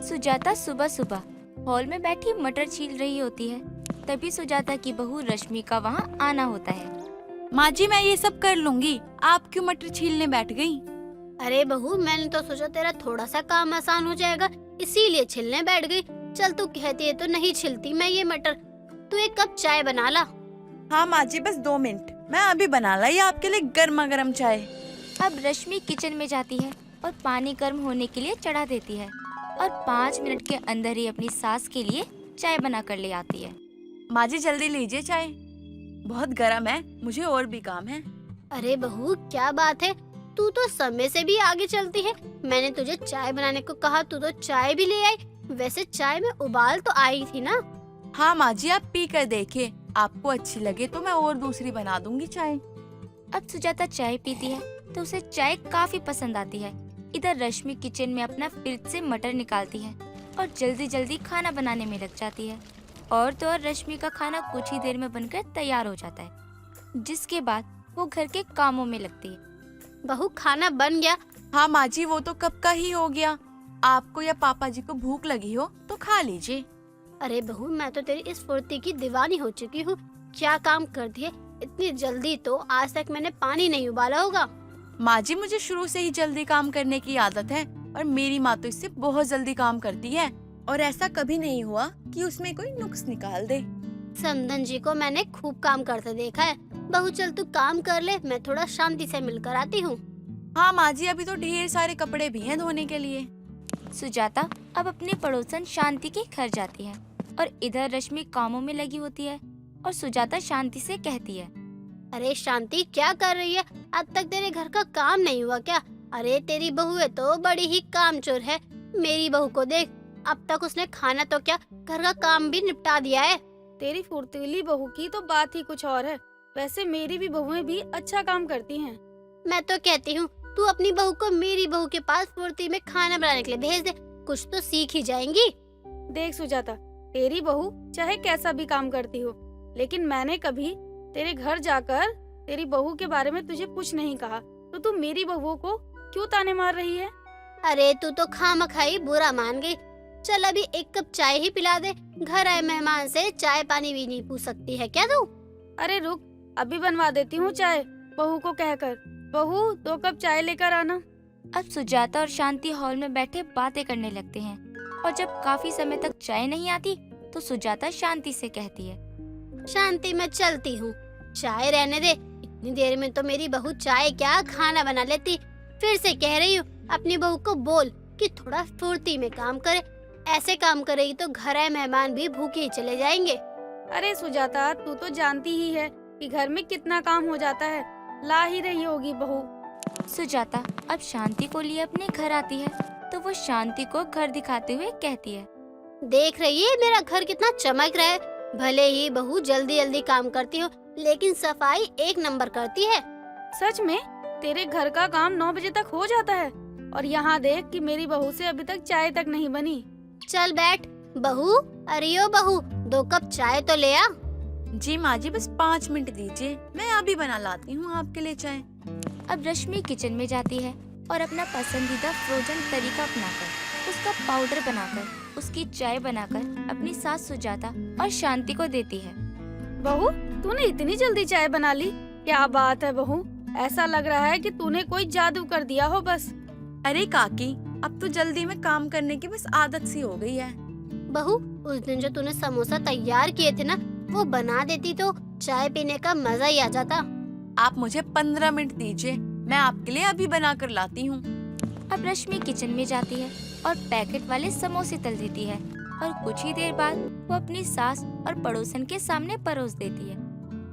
सुजाता सुबह सुबह हॉल में बैठी मटर छील रही होती है। तभी सुजाता की बहू रश्मि का वहाँ आना होता है। माँ जी, मैं ये सब कर लूंगी, आप क्यों मटर छीलने बैठ गई? अरे बहू, मैंने तो सोचा तेरा थोड़ा सा काम आसान हो जाएगा, इसीलिए छिलने बैठ गई। चल, तू कहती है तो नहीं छिलती मैं ये मटर। तू एक कप चाय बना ला। हाँ माँ जी, बस 2 मिनट, मैं अभी बना लाई आपके लिए गर्मा गर्म चाय। अब रश्मि किचन में जाती है और पानी गर्म होने के लिए चढ़ा देती है और 5 मिनट के अंदर ही अपनी सास के लिए चाय बना कर ले आती है। माँ जी जल्दी लीजिए चाय, बहुत गर्म है, मुझे और भी काम है। अरे बहू, क्या बात है, तू तो समय से भी आगे चलती है। मैंने तुझे चाय बनाने को कहा, तू तो चाय भी ले आई। वैसे चाय में उबाल तो आई थी ना? हाँ माँ जी, आप पी कर देखिए, आपको अच्छी लगे तो मैं और दूसरी बना दूंगी चाय। अब सुजाता चाय पीती है तो उसे चाय काफी पसंद आती है। इधर रश्मि किचन में अपना फ्रिज से मटर निकालती है और जल्दी जल्दी खाना बनाने में लग जाती है। और तो और रश्मि का खाना कुछ ही देर में बनकर तैयार हो जाता है, जिसके बाद वो घर के कामों में लगती है। बहू, खाना बन गया। हाँ माँ जी, वो तो कब का ही हो गया। आपको या पापा जी को भूख लगी हो तो खा लीजिए। अरे बहू, मैं तो तेरी इस फुर्ती की दीवानी हो चुकी हूँ। क्या काम करती है इतनी जल्दी, तो आज तक मैंने पानी नहीं उबाला होगा। माँ जी, मुझे शुरू से ही जल्दी काम करने की आदत है और मेरी माँ तो इससे बहुत जल्दी काम करती है और ऐसा कभी नहीं हुआ कि उसमें कोई नुक्स निकाल दे। समधन जी को मैंने खूब काम करते देखा है। बहू चल, तू काम कर ले, मैं थोड़ा शांति से मिलकर आती हूँ। हाँ माँ जी, अभी तो ढेर सारे कपड़े भी हैं धोने के लिए। सुजाता अब अपनी पड़ोसन शांति के घर जाती है और इधर रश्मि कामों में लगी होती है और सुजाता शांति से कहती है, अरे शांति, क्या कर रही है? अब तक तेरे घर का काम नहीं हुआ क्या? अरे तेरी बहू है तो बड़ी ही कामचोर है। मेरी बहू को देख, अब तक उसने खाना तो क्या, घर का काम भी निपटा दिया है। तेरी फुर्तीली बहू की तो बात ही कुछ और है। वैसे मेरी भी बहुएं भी अच्छा काम करती हैं। मैं तो कहती हूँ तू अपनी बहू को मेरी बहू के पास फुर्ती में खाना बनाने के लिए भेज दे, कुछ तो सीख ही जाएंगी। देख सुजाता, तेरी बहू चाहे कैसा भी काम करती हो, लेकिन मैंने कभी तेरे घर जाकर तेरी बहू के बारे में तुझे कुछ नहीं कहा, तो तू मेरी बहू को क्यों ताने मार रही है? अरे तू तो खामखाई बुरा मान गई। चल, अभी एक कप चाय ही पिला दे। घर आए मेहमान से चाय पानी भी नहीं पूछ सकती है क्या तू? अरे रुक, अभी बनवा देती हूँ चाय, बहू को कहकर। बहू, 2 कप चाय लेकर आना। अब सुजाता और शांति हॉल में बैठे बातें करने लगते हैं और जब काफी समय तक चाय नहीं आती तो सुजाता शांति से कहती है, शांति, मैं चलती हूँ, चाय रहने दे। इतनी देर में तो मेरी बहू चाय क्या खाना बना लेती। फिर से कह रही हूँ, अपनी बहू को बोल कि थोड़ा फुर्ती में काम करे। ऐसे काम करेगी तो घर आए मेहमान भी भूखे ही चले जाएंगे। अरे सुजाता, तू तो जानती ही है कि घर में कितना काम हो जाता है, ला ही रही होगी बहू। सुजाता अब शांति को लिए अपने घर आती है तो वो शांति को घर दिखाते हुए कहती है, देख रही है मेरा घर कितना चमक रहा है। भले ही बहू जल्दी जल्दी काम करती हो, लेकिन सफाई 1 नंबर करती है। सच में तेरे घर का काम 9 बजे तक हो जाता है और यहाँ देख कि मेरी बहू से अभी तक चाय तक नहीं बनी। चल बैठ बहू। अरे ओ बहू, 2 कप चाय तो ले आ। जी माँ जी, बस 5 मिनट दीजिए, मैं अभी बना लाती हूँ आपके लिए चाय। अब रश्मि किचन में जाती है और अपना पसंदीदा फ्रोजन तरीका अपनाकर उसका पाउडर बनाकर उसकी चाय बनाकर अपनी सास सुजाता और शांति को देती है। बहू, तूने इतनी जल्दी चाय बना ली? क्या बात है बहू, ऐसा लग रहा है कि तूने कोई जादू कर दिया हो बस। अरे काकी, अब तो जल्दी में काम करने की बस आदत सी हो गई है। बहू, उस दिन जो तूने समोसा तैयार किए थे ना, वो बना देती तो चाय पीने का मजा ही आ जाता। आप मुझे 15 मिनट दीजिए, मैं आपके लिए अभी बना कर लाती हूँ। अब रश्मि किचन में जाती है और पैकेट वाले समोसे तल देती है और कुछ ही देर बाद वो अपनी सास और पड़ोसन के सामने परोस देती है।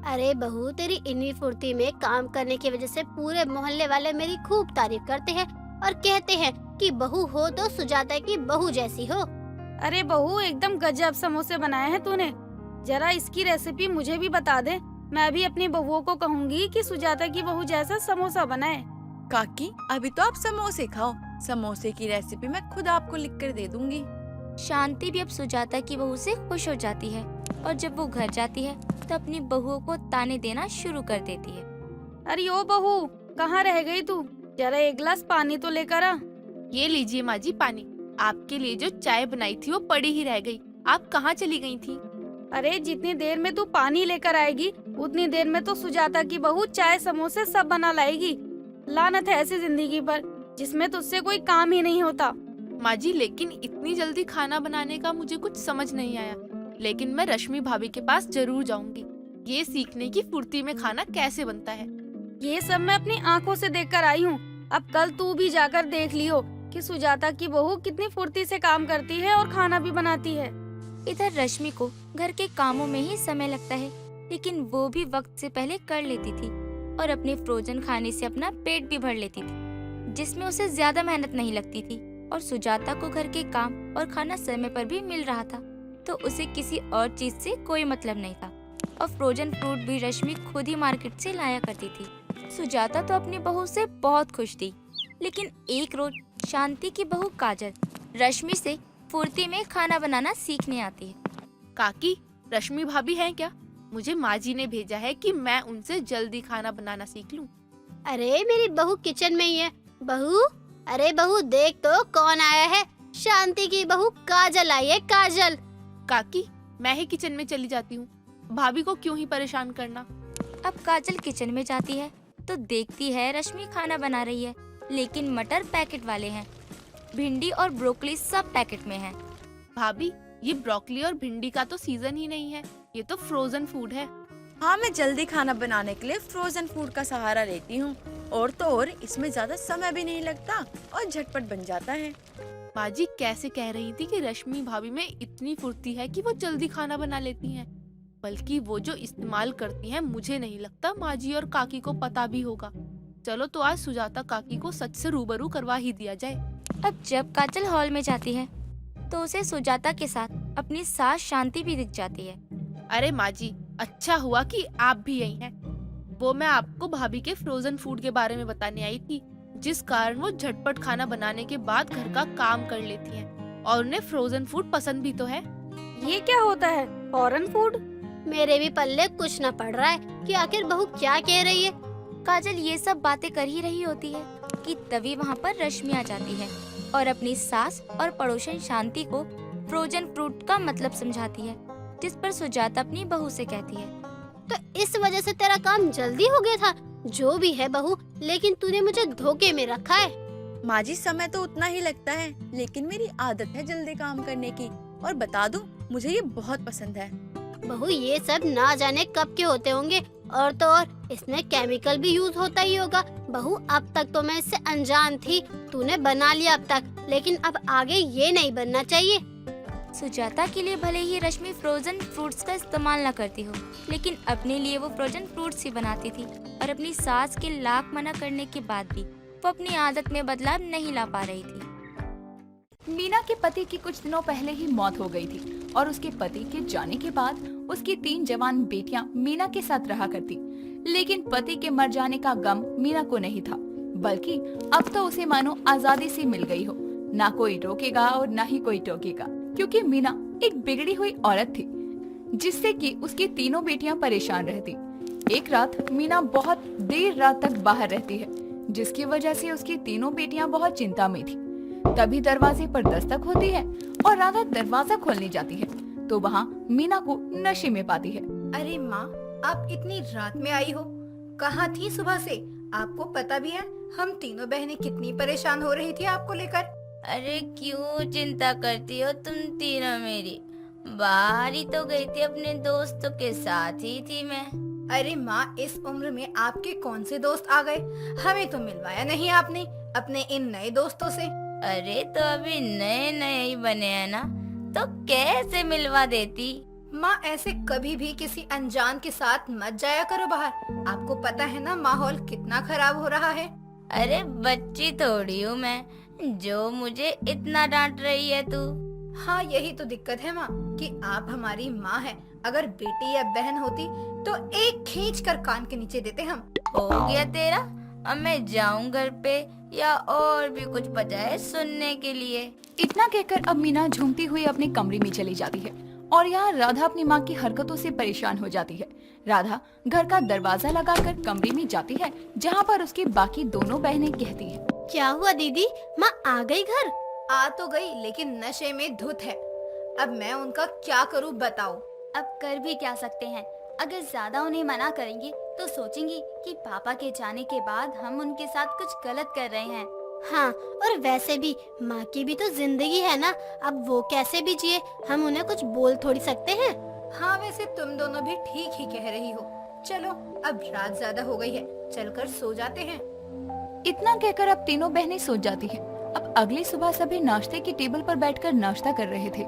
अरे बहू, तेरी इन्हीं फुर्ती में काम करने की वजह से पूरे मोहल्ले वाले मेरी खूब तारीफ करते हैं और कहते हैं कि बहू हो तो सुजाता की बहू जैसी हो। अरे बहू, एकदम गजब समोसे बनाए हैं तूने। जरा इसकी रेसिपी मुझे भी बता दे, मैं भी अपनी बहुओं को कहूँगी कि सुजाता की बहू जैसा समोसा बनाए। काकी, अभी तो आप समोसे खाओ, समोसे की रेसिपी मैं खुद आपको लिख कर दे दूंगी। शांति भी अब सुजाता की बहू से खुश हो जाती है और जब वो घर जाती है तो अपनी बहुओं को ताने देना शुरू कर देती है। अरे ओ बहू, कहाँ रह गई तू? जरा 1 गिलास पानी तो लेकर आ। ये लीजिए माँ जी पानी, आपके लिए जो चाय बनाई थी वो पड़ी ही रह गई। आप कहाँ चली गई थी? अरे जितनी देर में तू पानी लेकर आएगी उतनी देर में तो सुजाता की बहू चाय समोसे सब बना लाएगी। लानत है ऐसी जिंदगी पर जिसमें तुझसे कोई काम ही नहीं होता। माँ जी, लेकिन इतनी जल्दी खाना बनाने का मुझे कुछ समझ नहीं आया। लेकिन मैं रश्मि भाभी के पास जरूर जाऊंगी, ये सीखने की फुर्ती में खाना कैसे बनता है। ये सब मैं अपनी आंखों से देखकर आई हूँ। अब कल तू भी जाकर देख लियो कि सुजाता की बहू कितनी फुर्ती से काम करती है और खाना भी बनाती है। इधर रश्मि को घर के कामों में ही समय लगता है, लेकिन वो भी वक्त से पहले कर लेती थी और अपने फ्रोजन खाने से अपना पेट भी भर लेती थी, जिसमें उसे ज्यादा मेहनत नहीं लगती थी। और सुजाता को घर के काम और खाना समय पर भी मिल रहा था, तो उसे किसी और चीज से कोई मतलब नहीं था। और फ्रोजन फ्रूट भी रश्मि खुद ही मार्केट से लाया करती थी। सुजाता तो अपनी बहू से बहुत खुश थी, लेकिन एक रोज शांति की बहू काजल रश्मि से फुर्ती में खाना बनाना सीखने आती है। काकी, रश्मि भाभी हैं क्या? मुझे माँ जी ने भेजा है कि मैं उनसे जल्दी खाना बनाना सीख लूं। अरे मेरी बहू किचन में ही है। बहू, अरे बहू देख तो कौन आया है। शांति की बहू काजल आई है, काजल। काकी, मैं ही किचन में चली जाती हूँ, भाभी को क्यों ही परेशान करना। अब काजल किचन में जाती है तो देखती है रश्मि खाना बना रही है, लेकिन मटर पैकेट वाले हैं, भिंडी और ब्रोकली सब पैकेट में हैं। भाभी, ये ब्रोकली और भिंडी का तो सीजन ही नहीं है, ये तो फ्रोजन फूड है। हाँ, मैं जल्दी खाना बनाने के लिए फ्रोजन फूड का सहारा लेती हूँ। और तो और इसमें ज्यादा समय भी नहीं लगता और झटपट बन जाता है। माँ जी कैसे कह रही थी कि रश्मि भाभी में इतनी फुर्ती है कि वो जल्दी खाना बना लेती हैं, बल्कि वो जो इस्तेमाल करती हैं मुझे नहीं लगता माँ जी और काकी को पता भी होगा। चलो तो आज सुजाता काकी को सच से रूबरू करवा ही दिया जाए। अब जब काजल हॉल में जाती है तो उसे सुजाता के साथ अपनी सास शांति भी दिख जाती है। अरे माँ जी, अच्छा हुआ कि आप भी यही हैं। वो मैं आपको भाभी के फ्रोजन फूड के बारे में बताने आई थी, जिस कारण वो झटपट खाना बनाने के बाद घर का काम कर लेती हैं और उन्हें फ्रोजन फूड पसंद भी तो है। ये क्या होता है, फॉरेन फूड? मेरे भी पल्ले कुछ न पड़ रहा है कि आखिर बहू क्या कह रही है। काजल ये सब बातें कर ही रही होती है कि तभी वहाँ पर रश्मि आ जाती है और अपनी सास और पड़ोसन शांति को फ्रोजन फ्रूट का मतलब समझाती है, जिस पर सुजाता अपनी बहू से कहती है, तो इस वजह से तेरा काम जल्दी हो गया था। जो भी है बहू, लेकिन तूने मुझे धोखे में रखा है। माँ जी, समय तो उतना ही लगता है, लेकिन मेरी आदत है जल्दी काम करने की। और बता दूं, मुझे ये बहुत पसंद है। बहू, ये सब ना जाने कब के होते होंगे, और तो और इसमें केमिकल भी यूज होता ही होगा। बहू, अब तक तो मैं इससे अनजान थी, तूने बना लिया अब तक, लेकिन अब आगे ये नहीं बनना चाहिए। सुजाता के लिए भले ही रश्मि फ्रोजन फ्रूट्स का इस्तेमाल न करती हो, लेकिन अपने लिए वो फ्रोजन फ्रूट्स ही बनाती थी और अपनी सास के लाख मना करने के बाद भी वो अपनी आदत में बदलाव नहीं ला पा रही थी। मीना के पति की कुछ दिनों पहले ही मौत हो गई थी और उसके पति के जाने के बाद उसकी 3 जवान बेटियां मीना के साथ रहा करती। लेकिन पति के मर जाने का गम मीना को नहीं था, बल्कि अब तो उसे मानो आजादी सी मिल गई हो। ना कोई रोकेगा और ना ही कोई टोकेगा, क्योंकि मीना एक बिगड़ी हुई औरत थी, जिससे कि उसकी तीनों बेटियां परेशान रहती। एक रात मीना बहुत देर रात तक बाहर रहती है, जिसकी वजह से उसकी तीनों बेटियां बहुत चिंता में थी। तभी दरवाजे पर दस्तक होती है और राधा दरवाजा खोलने जाती है तो वहाँ मीना को नशे में पाती है। अरे माँ, आप इतनी रात में आई हो, कहाँ थी सुबह से? आपको पता भी है हम तीनों बहनें कितनी परेशान हो रही थी आपको लेकर। अरे क्यों चिंता करती हो तुम तीनों मेरी? बाहर ही तो गई थी, अपने दोस्तों के साथ ही थी मैं। अरे माँ, इस उम्र में आपके कौन से दोस्त आ गए? हमें तो मिलवाया नहीं आपने अपने इन नए दोस्तों से। अरे तो अभी नए नए ही बने हैं ना, तो कैसे मिलवा देती? माँ, ऐसे कभी भी किसी अनजान के साथ मत जाया करो बाहर। आपको पता है ना माहौल कितना खराब हो रहा है। अरे बच्ची थोड़ी हूँ मैं जो मुझे इतना डांट रही है तू। हाँ, यही तो दिक्कत है माँ कि आप हमारी माँ है। अगर बेटी या बहन होती तो एक खींच कर कान के नीचे देते हम। हो गया तेरा, अब मैं जाऊँ घर पे या और भी कुछ बचा है सुनने के लिए? इतना कहकर अब मीना झूमती हुई अपने कमरे में चली जाती है और यहाँ राधा अपनी माँ की हरकतों से परेशान हो जाती है। राधा घर का दरवाजा लगाकर कमरे में जाती है, जहाँ पर उसकी बाकी दोनों बहनें कहती हैं। क्या हुआ दीदी, माँ आ गई घर? आ तो गई लेकिन नशे में धुत है। अब मैं उनका क्या करूं बताओ। अब कर भी क्या सकते हैं। अगर ज्यादा उन्हें मना करेंगे तो सोचेंगी कि पापा के जाने के बाद हम उनके साथ कुछ गलत कर रहे हैं। हाँ, और वैसे भी माँ की भी तो जिंदगी है ना, अब वो कैसे भी जिए, हम उन्हें कुछ बोल थोड़ी सकते हैं। हाँ वैसे तुम दोनों भी ठीक ही कह रही हो। चलो अब रात ज्यादा हो गई है, चलकर सो जाते हैं। इतना कहकर अब तीनों बहनें सो जाती हैं। अब अगली सुबह सभी नाश्ते की टेबल पर बैठकर नाश्ता कर रहे थे।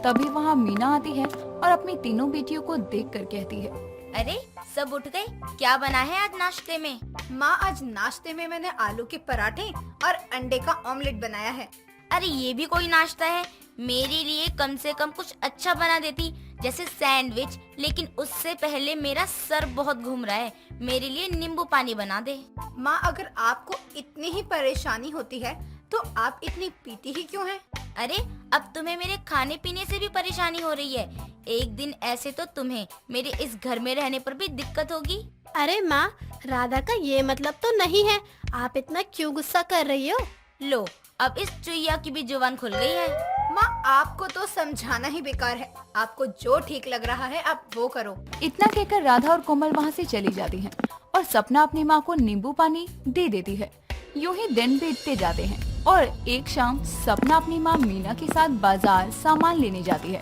तभी वहाँ मीना आती है और अपनी तीनों बेटियों को देखकर कहती है, अरे सब उठ गए, क्या बना है आज नाश्ते में? माँ आज नाश्ते में मैंने आलू के पराठे और अंडे का ऑमलेट बनाया है। अरे ये भी कोई नाश्ता है? मेरे लिए कम से कम कुछ अच्छा बना देती, जैसे सैंडविच। लेकिन उससे पहले मेरा सर बहुत घूम रहा है, मेरे लिए नींबू पानी बना दे। माँ अगर आपको इतनी ही परेशानी होती है तो आप इतनी पीती ही क्यों हैं? अरे अब तुम्हें मेरे खाने पीने से भी परेशानी हो रही है। एक दिन ऐसे तो तुम्हें मेरे इस घर में रहने पर भी दिक्कत होगी। अरे माँ, राधा का ये मतलब तो नहीं है, आप इतना क्यों गुस्सा कर रही हो? लो अब इस चुईया की भी जुबान खुल गई है। माँ आपको तो समझाना ही बेकार है, आपको जो ठीक लग रहा है आप वो करो। इतना कहकर राधा और कोमल वहाँ से चली जाती हैं और सपना अपनी माँ को नींबू पानी दे देती है। यूं ही दिन बीतते जाते हैं और एक शाम सपना अपनी माँ मीना के साथ बाजार सामान लेने जाती है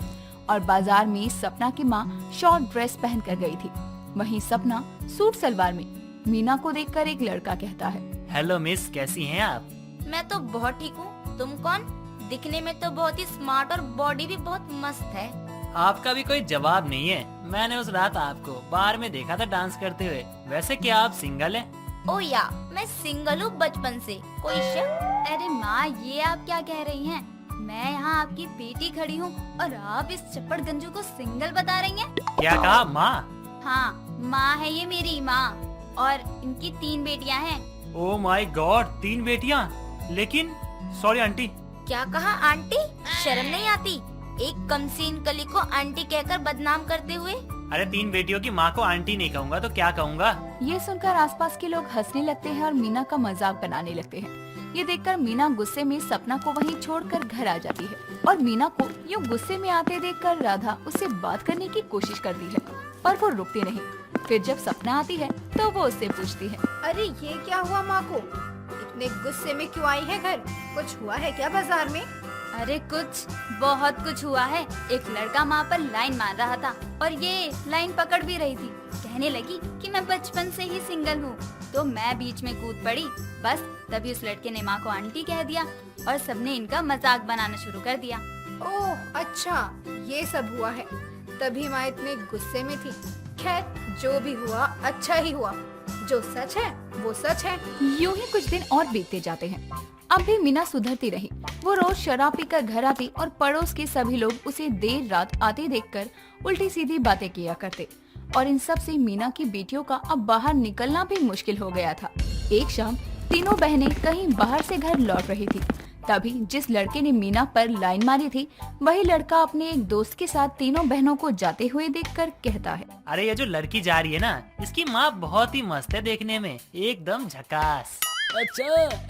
और बाजार में सपना की माँ शॉर्ट ड्रेस पहन कर गई थी। वहीं सपना सूट सलवार में। मीना को देखकर एक लड़का कहता है, हेलो मिस, कैसी हैं आप? मैं तो बहुत ठीक हूँ, तुम कौन? दिखने में तो बहुत ही स्मार्ट और बॉडी भी बहुत मस्त है। आपका भी कोई जवाब नहीं है। मैंने उस रात आपको बार में देखा था डांस करते हुए। वैसे क्या आप सिंगल हैं? ओ या, मैं सिंगल हूँ बचपन से। कोई शक? अरे माँ, ये आप क्या कह रही हैं? मैं यहाँ आपकी बेटी खड़ी हूँ और आप इस चप्पड़ गंजू को सिंगल बता रही हैं? क्या कहा माँ? हाँ, माँ है ये मेरी माँ और इनकी 3 बेटियाँ हैं। ओ माय गॉड, 3 बेटियाँ? लेकिन सॉरी आंटी। क्या कहा आंटी? शर्म नहीं आती? एक कमसीन कली को आंटी कहकर बदनाम करते हुए। अरे 3 बेटियों की माँ को आंटी नहीं कहूँगा तो क्या कहूँगा? ये सुनकर आसपास के लोग हंसने लगते हैं और मीना का मजाक बनाने लगते हैं। ये देखकर मीना गुस्से में सपना को वहीं छोड़कर घर आ जाती है और मीना को यूं गुस्से में आते देखकर राधा उससे बात करने की कोशिश करती है, पर वो रुकती नहीं। फिर जब सपना आती है तो वो उससे पूछती है, अरे ये क्या हुआ माँ को? इतने गुस्से में क्यों आई है घर? कुछ हुआ है क्या बाजार में? अरे कुछ, बहुत कुछ हुआ है। एक लड़का माँ पर लाइन मार रहा था और ये लाइन पकड़ भी रही थी। कहने लगी कि मैं बचपन से ही सिंगल हूँ, तो मैं बीच में कूद पड़ी। बस तभी उस लड़के ने माँ को आंटी कह दिया और सबने इनका मजाक बनाना शुरू कर दिया। ओह अच्छा, ये सब हुआ है, तभी माँ इतने गुस्से में थी। खैर जो भी हुआ अच्छा ही हुआ, जो सच है वो सच है। यूं ही कुछ दिन और बीतते जाते हैं। अब भी मीना सुधरती रही। वो रोज शराब पीकर घर आती और पड़ोस के सभी लोग उसे देर रात आते देखकर उल्टी सीधी बातें किया करते और इन सब से मीना की बेटियों का अब बाहर निकलना भी मुश्किल हो गया था। एक शाम तीनों बहनें कहीं बाहर से घर लौट रही थी। तभी जिस लड़के ने मीना पर लाइन मारी थी, वही लड़का अपने एक दोस्त के साथ तीनों बहनों को जाते हुए देखकर कहता है, अरे ये जो लड़की जा रही है ना, इसकी माँ बहुत ही मस्त है देखने में, एकदम झकास। अच्छा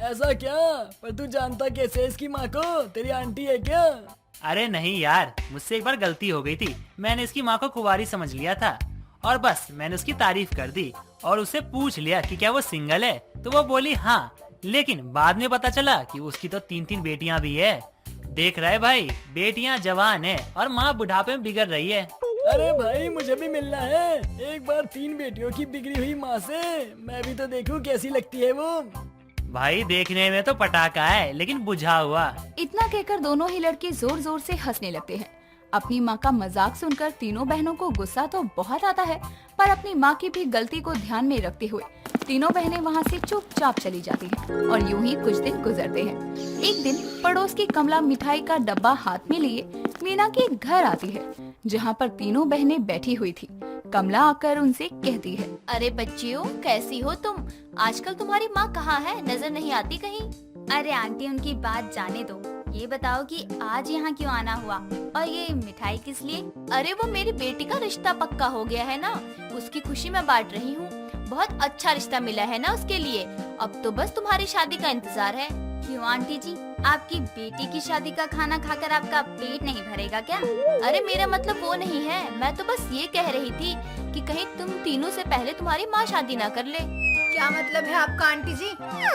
ऐसा क्या? पर तू जानता कैसे है इसकी माँ को? तेरी आंटी है क्या? अरे नहीं यार, मुझसे एक बार गलती हो गई थी। मैंने इसकी माँ को कुंवारी समझ लिया था और बस मैंने उसकी तारीफ कर दी और उससे पूछ लिया कि क्या वो सिंगल है, तो वो बोली हाँ। लेकिन बाद में पता चला कि उसकी तो 3-3 बेटियां भी है। देख रहे भाई, बेटियां जवान है और माँ बुढ़ापे में बिगड़ रही है। अरे भाई मुझे भी मिलना है एक बार 3 बेटियों की बिगड़ी हुई माँ से। मैं भी तो देखूं कैसी लगती है वो। भाई देखने में तो पटाखा है लेकिन बुझा हुआ। इतना कहकर दोनों ही लड़के जोर जोर से हंसने लगते हैं। अपनी माँ का मजाक सुनकर तीनों बहनों को गुस्सा तो बहुत आता है, पर अपनी माँ की भी गलती को ध्यान में रखते हुए तीनों बहनें वहाँ से चुपचाप चली जाती हैं और यूं ही कुछ दिन गुजरते हैं। एक दिन पड़ोस की कमला मिठाई का डब्बा हाथ में लिए मीना के घर आती है, जहाँ पर तीनों बहनें बैठी हुई थी। कमला आकर उनसे कहती है, अरे बच्चियों, कैसी हो तुम? आजकल तुम्हारी माँ कहाँ है, नजर नहीं आती कहीं? अरे आंटी, उनकी बात जाने दो। ये बताओ कि आज यहाँ क्यों आना हुआ और ये मिठाई किस लिए? अरे वो मेरी बेटी का रिश्ता पक्का हो गया है ना, उसकी खुशी में बांट रही हूँ। बहुत अच्छा रिश्ता मिला है ना उसके लिए, अब तो बस तुम्हारी शादी का इंतजार है। क्यों आंटी जी, आपकी बेटी की शादी का खाना खाकर आपका पेट नहीं भरेगा क्या? अरे मेरा मतलब वो नहीं है, मैं तो बस ये कह रही थी कि कहीं तुम तीनों से पहले तुम्हारी माँ शादी ना कर ले। क्या मतलब है आपका आंटी जी?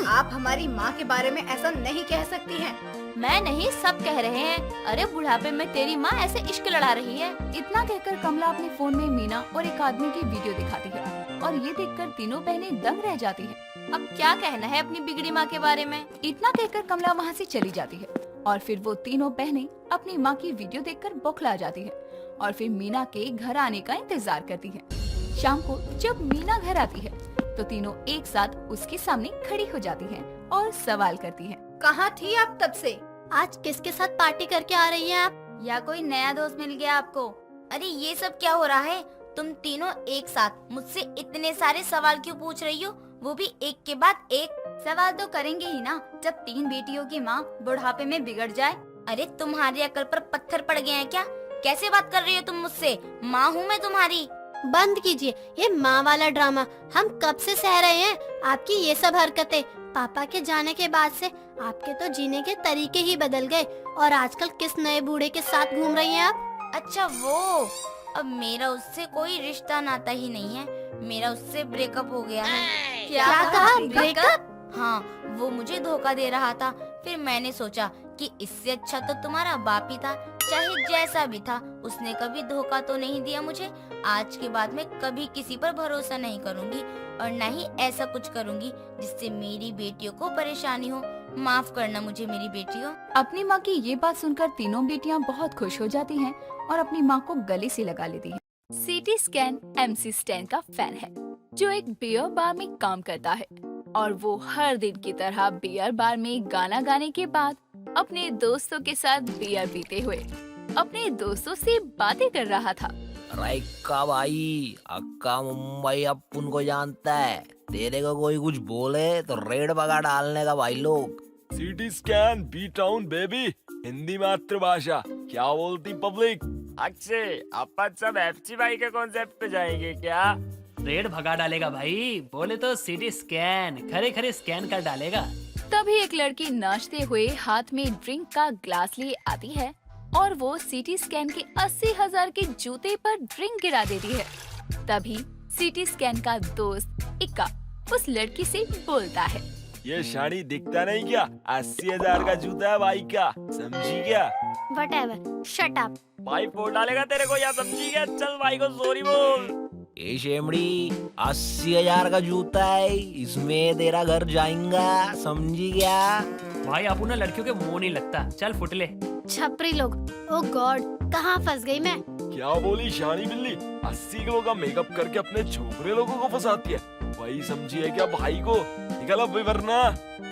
आप हमारी माँ के बारे में ऐसा नहीं कह सकती हैं। मैं नहीं, सब कह रहे हैं। अरे बुढ़ापे में तेरी माँ ऐसे इश्क लड़ा रही है। इतना कहकर कमला अपने फोन में मीना और एक आदमी की वीडियो दिखाती है और ये देखकर तीनों बहनें दंग रह जाती है। अब क्या कहना है अपनी बिगड़ी माँ के बारे में? इतना कहकर कमला वहाँ से चली जाती है और फिर वो तीनों बहनें अपनी माँ की वीडियो देखकर बौखला जाती है और फिर मीना के घर आने का इंतजार करती है। शाम को जब मीना घर आती है तो तीनों एक साथ उसके सामने खड़ी हो जाती हैं और सवाल करती हैं। कहाँ थी आप तब से? आज किसके साथ पार्टी करके आ रही हैं आप? या कोई नया दोस्त मिल गया आपको? अरे ये सब क्या हो रहा है? तुम तीनों एक साथ मुझसे इतने सारे सवाल क्यों पूछ रही हो, वो भी एक के बाद एक? सवाल तो करेंगे ही ना जब 3 बेटियों की माँ बुढ़ापे में बिगड़ जाए। अरे तुम्हारी अकल पर पत्थर पड़ गए हैं क्या? कैसे बात कर रही हो तुम मुझसे? माँ हूँ मैं तुम्हारी। बंद कीजिए ये माँ वाला ड्रामा। हम कब से सह रहे हैं आपकी ये सब हरकतें। पापा के जाने के बाद से आपके तो जीने के तरीके ही बदल गए और आजकल किस नए बूढ़े के साथ घूम रही हैं आप? अच्छा वो, अब मेरा उससे कोई रिश्ता नाता ही नहीं है, मेरा उससे ब्रेकअप हो गया है। क्या कहा? ब्रेकअप? हाँ, वो मुझे धोखा दे रहा था। फिर मैंने सोचा कि इससे अच्छा तो तुम्हारा बाप ही था, चाहे जैसा भी था, उसने कभी धोखा तो नहीं दिया मुझे। आज के बाद मैं कभी किसी पर भरोसा नहीं करूँगी और न ही ऐसा कुछ करूँगी जिससे मेरी बेटियों को परेशानी हो। माफ करना मुझे मेरी बेटियों। अपनी माँ की ये बात सुनकर तीनों बेटियाँ बहुत खुश हो जाती हैं और अपनी माँ को गले से लगा लेती हैं। सीटी स्कैन MC स्टैन का फैन है जो एक बियर बार में काम करता है और वो हर दिन की तरह बियर बार में गाना गाने के बाद अपने दोस्तों के साथ बियर पीते हुए अपने दोस्तों से बातें कर रहा था। राइका भाई, अक्का मुंबई अपुन को जानता है, तेरे को कोई कुछ बोले तो रेड बगा डालने का भाई लोग। City scan be town baby, Hindi मातृभाषा। क्या बोलती पब्लिक? अक्षय, अपन सब एफसी भाई के कॉन्सेप्ट पे जाएंगे क्या? रेड भगा डालेगा भाई, बोले तो सिटी स्कैन खरे खरे स्कैन कर डालेगा। तभी एक लड़की नाचते हुए हाथ में ड्रिंक का ग्लास लिए आती है और वो सिटी स्कैन के 80,000 के जूते पर ड्रिंक गिरा देती है। तभी सिटी स्कैन का दोस्त इक्का उस लड़की से बोलता है, ये शाड़ी दिखता नहीं क्या? 80,000 का जूता है भाई का, समझी क्या? Whatever, shut up. भाई फोड़ डालेगा तेरे को, या समझी क्या? चल भाई को सॉरी बोल। ये शेमड़ी, 80,000 का जूता है, इसमें तेरा घर जाएगा, समझी क्या? भाई अपन लड़कियों के मुंह नहीं लगता, चल फुटले। छपरी लोग, ओ गॉड, कहाँ फंस गई मैं? क्या बोली शानी बिल्ली? 80 किलो का मेकअप करके अपने छोकरे लोगों को फंसाती है। वही समझी है क्या भाई को? निकल अब वरना।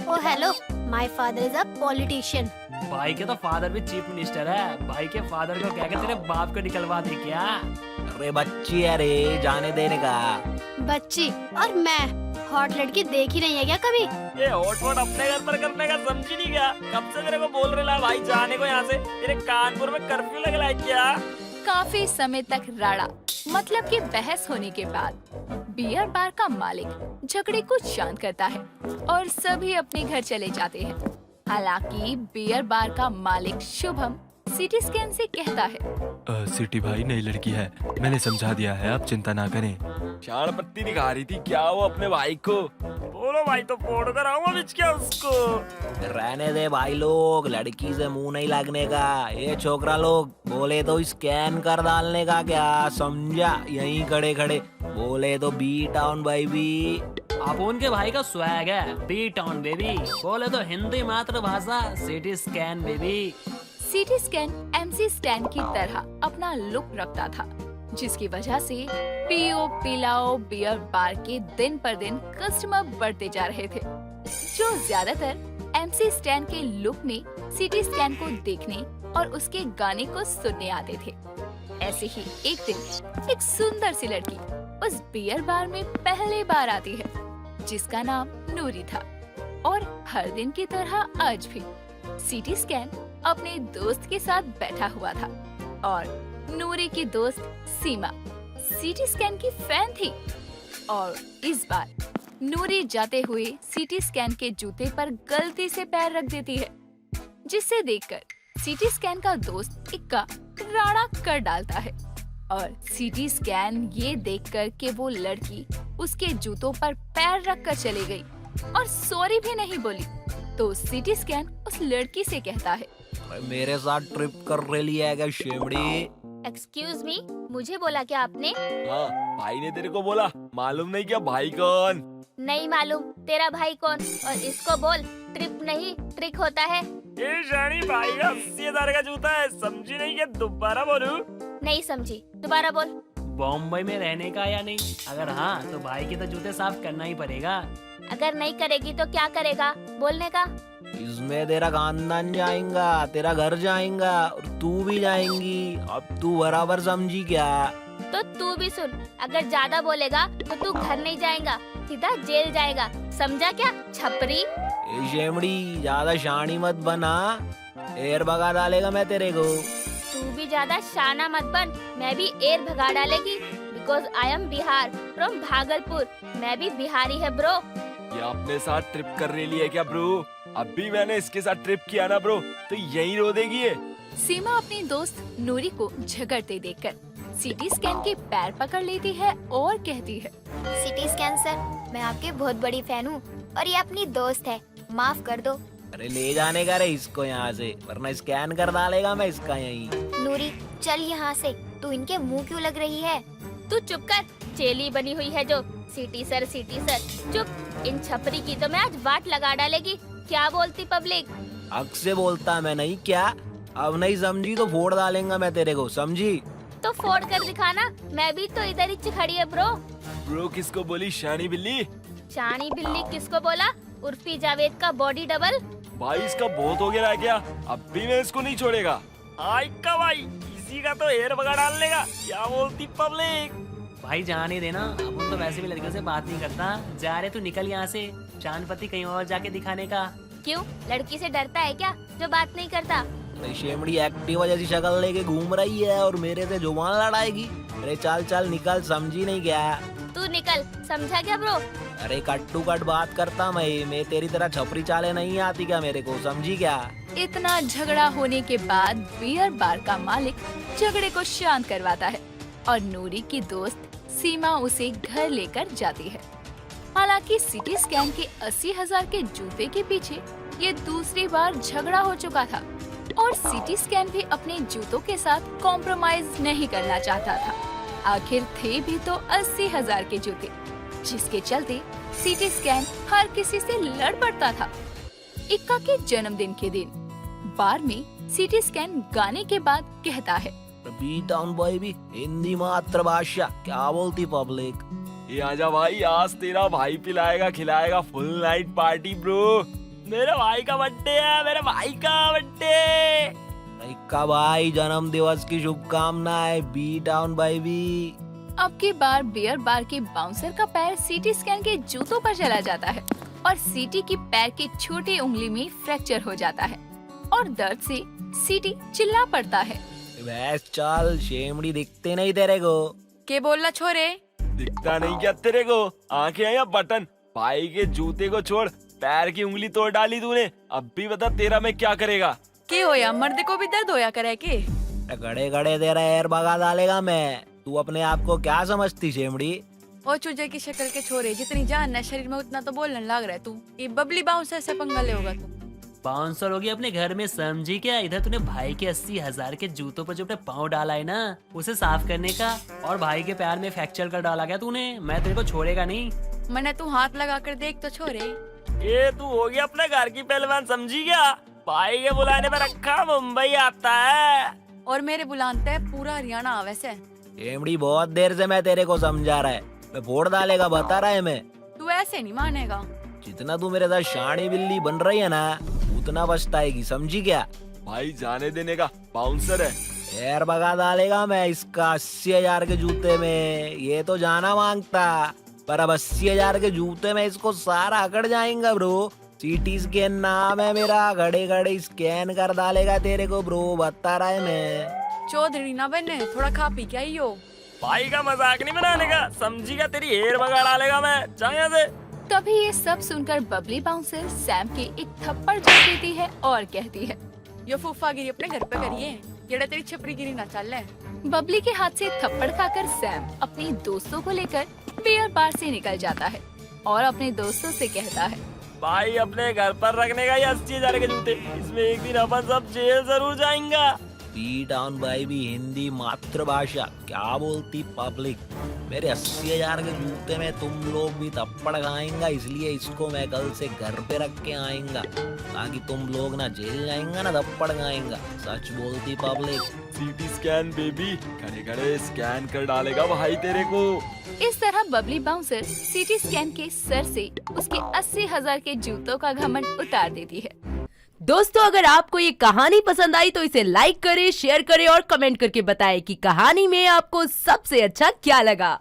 Oh hello, my father is a politician. भाई के तो फादर भी चीफ मिनिस्टर है, भाई के फादर को क्या तेरे बाप को निकलवा दे क्या? अरे बच्ची है रे, जाने देने का। बच्ची और मैं हॉट लड़की देखी नहीं है क्या कभी? ये हॉट वॉट अपने घर पर करने का समझी नहीं क्या? कब से तेरे को बोल रहे भाई जाने को यहाँ से? तेरे कानपुर में कर्फ्यू लग रहा है क्या? काफी समय तक राड़ा मतलब कि बहस होने के बाद बियर बार का मालिक झगड़े को शांत करता है और सभी अपने घर चले जाते हैं। हालांकि बियर बार का मालिक शुभम सिटी स्कैन से कहता है, सिटी भाई नई लड़की है, मैंने समझा दिया है, आप चिंता ना करें। शान पत्ती दिखा रही थी क्या वो अपने भाई को? बोलो भाई तो फोड़ कर आऊंगा बिच क्या उसको? रहने दे भाई लोग, लड़की से मुंह नहीं लगने का। ये छोकरा लोग बोले तो स्कैन कर डालने का, क्या समझा? यहीं खड़े खड़े बोले तो बी टाउन बेबी। अपन के भाई का स्वैग है बी टाउन बेबी, बोले तो हिंदी मातृभाषा CT scan baby. CT scan MC stand की तरह अपना लुक रखता था, जिसकी वजह से पियो पिलाओ बियर बार के दिन पर दिन कस्टमर बढ़ते जा रहे थे, जो ज्यादातर MC स्टैन के लुक में सिटी स्कैन को देखने और उसके गाने को सुनने आते थे। ऐसे ही एक दिन एक सुंदर सी लड़की उस बियर बार में पहली बार आती है, जिसका नाम नूरी था। और हर दिन की तरह आज भी सिटी स्कैन अपने दोस्त के साथ बैठा हुआ था और नूरी की दोस्त सीमा सिटी स्कैन की फैन थी। और इस बार नूरी जाते हुए सिटी स्कैन के जूते पर गलती से पैर रख देती है जिसे देखकर सीटी स्कैन का दोस्त इक्का राड़ा कर डालता है और सीटी स्कैन ये देखकर कि वो लड़की उसके जूतों पर पैर रखकर चली गई और सॉरी भी नहीं बोली, तो सीटी स्कैन उस लड़की से कहता है, मेरे साथ ट्रिप कर रही है क्या शेमड़ी? एक्सक्यूज मी, मुझे बोला क्या आपने? हाँ, भाई ने तेरे को बोला, मालूम नहीं क्या भाई कौन? नहीं मालूम तेरा भाई कौन, और इसको बोल ट्रिप नहीं ट्रिक होता है। ये शानी भाई का 80,000 का जूता है, समझी नहीं क्या? दोबारा बोलूं? नहीं समझी, दोबारा बोल। बॉम्बे में रहने का या नहीं? अगर हाँ तो भाई के तो जूते साफ करना ही पड़ेगा। अगर नहीं करेगी तो क्या करेगा बोलने का? इसमें तेरा खानदान जाएगा, तेरा घर जाएगा और तू भी जाएंगी। अब तू बराबर समझी क्या? तो तू भी सुन, अगर ज्यादा बोलेगा तो तू घर नहीं जाएगा, सीधा जेल जाएगा, समझा क्या छपरी? ए शेमड़ी, ज्यादा शानी मत बना, एयर भगा डालेगा मैं तेरे को। तू भी ज्यादा शाना मत बन, मैं भी एयर भगा डालेगी, because I am Bihar from Bhagalpur, मैं भी बिहारी है ब्रो। ये अपने साथ ट्रिप कर रही है क्या ब्रो? अभी मैंने इसके साथ ट्रिप किया ना ब्रो, तो यही रो देगी ये। सीमा अपनी दोस्त नूरी को झगड़ते देखकर सीटी स्कैन के पैर पकड़ लेती है और कहती है, सिटी स्कैन सर, मैं आपके बहुत बड़ी फैन हूँ और ये अपनी दोस्त है, माफ कर दो। अरे ले जाने का रे इसको यहाँ से, वरना स्कैन कर डालेगा मैं इसका यहीं। नूरी चल यहाँ से, तू इनके मुंह क्यों लग रही है? तू चुप कर, चेली बनी हुई है जो। सिटी सर चुप, इन छपरी की तो मैं आज वाट लगा डालेगी। क्या बोलती पब्लिक? हक से बोलता मैं नहीं क्या? अब नहीं समझी तो फोड़ डालेंगा मैं तेरे को, समझी? तो फोड़ कर दिखाना, मैं भी तो इधर ही खड़ी है ब्रो। ब्रो किसको बोली? शानी बिल्ली? शानी बिल्ली किसको बोला? उर्फी जावेद का बॉडी डबल। भाई इसका बहुत हो गया है क्या? अब भी मैं इसको नहीं छोड़ेगा। आई का भाई, इसी का तो एयर भगा डालने का। क्या बोलती पब्लिक? भाई जाने देना, अपन तो वैसे भी लड़कियों से बात नहीं करता। जा रहे तू निकल यहाँ से, चांद पत्ती कहीं और जाके दिखाने का। क्यों, लड़की से डरता है क्या जो बात नहीं करता? अरे शेमड़ी एक्टिवा जैसी शक्ल लेके घूम रही है और मेरे से जुबान लड़ाएगी। अरे चल चल निकल, समझी नहीं क्या? तू निकल, समझा क्या ब्रो? अरे कट टू कट बात करता मैं तेरी तरह छपरी चाले नहीं आती क्या मेरे को, समझी क्या? इतना झगड़ा होने के बाद बियर बार का मालिक झगड़े को शांत करवाता है और नूरी की दोस्त सीमा उसे घर लेकर जाती है। हालांकि सिटी स्कैन के 80,000 के जूते के पीछे ये दूसरी बार झगड़ा हो चुका था और सिटी स्कैन भी अपने जूतों के साथ कॉम्प्रोमाइज नहीं करना चाहता था। आखिर थे भी तो 80,000 के जूते, जिसके चलते सिटी स्कैन हर किसी से लड़ पड़ता था। इक्का के जन्मदिन के दिन बार में सिटी स्कैन गाने के बाद कहता है, बीट डाउन बॉय भी हिंदी मातृभाषा, क्या बोलती पब्लिक? ये आजा भाई, आज तेरा भाई पिलाएगा खिलाएगा फुल नाइट पार्टी ब्रो। मेरे भाई का बर्थडे है, मेरे भाई का बर्थडे। इक्का भाई जन्म दिवस की शुभकामनाएं, बीट डाउन बॉय भी। अब की बार बियर बार के बाउंसर का पैर सिटी स्कैन के जूतों पर चला जाता है और सिटी की पैर की छोटी उंगली में फ्रैक्चर हो जाता है और दर्द से सिटी चिल्ला पड़ता है। बस चल, शेमड़ी दिखते नहीं तेरे को? के बोलना छोरे? दिखता नहीं क्या तेरे को? आंखें हैं या बटन? भाई के जूते को छोड़, पैर की उंगली तोड़ डाली तूने। अब भी बता तेरा मैं क्या करेगा? के होया, मर्द को भी दर्द होया करे के? गड़े गड़े तेरा एयर भगा डालेगा मैं। तू अपने आप को क्या समझती शेमड़ी? ओ चूजे की शक्ल के छोरे, जितनी जान है शरीर में उतना तो बोलने लग रहा है तू। ये बबली बाउंसर से पंगा ले होगा तू। बाउंसर होगी अपने घर में, समझी क्या? इधर तूने भाई के 80,000 के जूतों पर जो अपने पाँव डाला है ना, उसे साफ करने का, और भाई के पैर में फ्रैक्चर कर डाला क्या तूने? मैं तेरे को छोड़ेगा नहीं। मैंने तू हाथ लगा कर देख तो छोरे। ये तू हो गया अपने घर की पहलवान, समझी क्या? भाई के बुलाने पर रखा मुंबई आता है और मेरे बुलाते है पूरा हरियाणा। वैसे शेमड़ी बहुत देर से मैं तेरे को समझा रहा है, मैं फोड़ डालेगा बता रहा है मैं। तू ऐसे नहीं मानेगा। जितना तू मेरे साथ शानी बिल्ली बन रही है ना, उतना पछताएगी, समझी क्या? भाई जाने देने का, बाउंसर है। एयर भगा डालेगा मैं इसका 80,000 के जूते में। ये तो जाना मांगता, पर अब 80,000 के जूते में इसको सारा अकड़ जाएगा ब्रो। सिटी स्कैन नाम है मेरा, घड़े घड़े स्कैन कर डालेगा तेरे को ब्रो, बता रहा है मैं। चौधरी ना बने, थोड़ा खा पी के आई हो। भाई का मजाक नहीं बनाने का, समझी क्या? तेरी हेयर भगा डालेगा मैं, जा यहाँ से। तभी ये सब सुनकर बबली बाउंसर सैम के एक थप्पड़ जड़ देती है और कहती है, यो फूफागिरी अपने घर पे करिए, जेड़ा तेरी छपरीगिरी ना चल है। बबली के हाथ से थप्पड़ खाकर सैम अपने दोस्तों को लेकर बियर बार से निकल जाता है और अपने दोस्तों से कहता है, भाई अपने घर पर रखने का ये 80,000 के जूते, इसमें एक दिन अपन सब जेल जरूर जाएंगा। पी टाउन भाई भी हिंदी मातृभाषा, क्या बोलती पब्लिक। मेरे 80,000 के जूते में तुम लोग भी थप्पड़ खाएंगा, इसलिए इसको मैं कल से घर पे रख के आएंगा, ताकि तुम लोग ना जेल जाएंगा ना थप्पड़ खाएंगा। सच बोलती पब्लिक। सीटी स्कैन बेबी, खड़े खड़े स्कैन कर डालेगा भाई तेरे को। इस तरह बबली बाउंसर सीटी स्कैन के सर से उसके 80,000 के जूतों का घमंड उतार देती है। दोस्तों, अगर आपको ये कहानी पसंद आई तो इसे लाइक करें, शेयर करें और कमेंट करके बताएं कि कहानी में आपको सबसे अच्छा क्या लगा।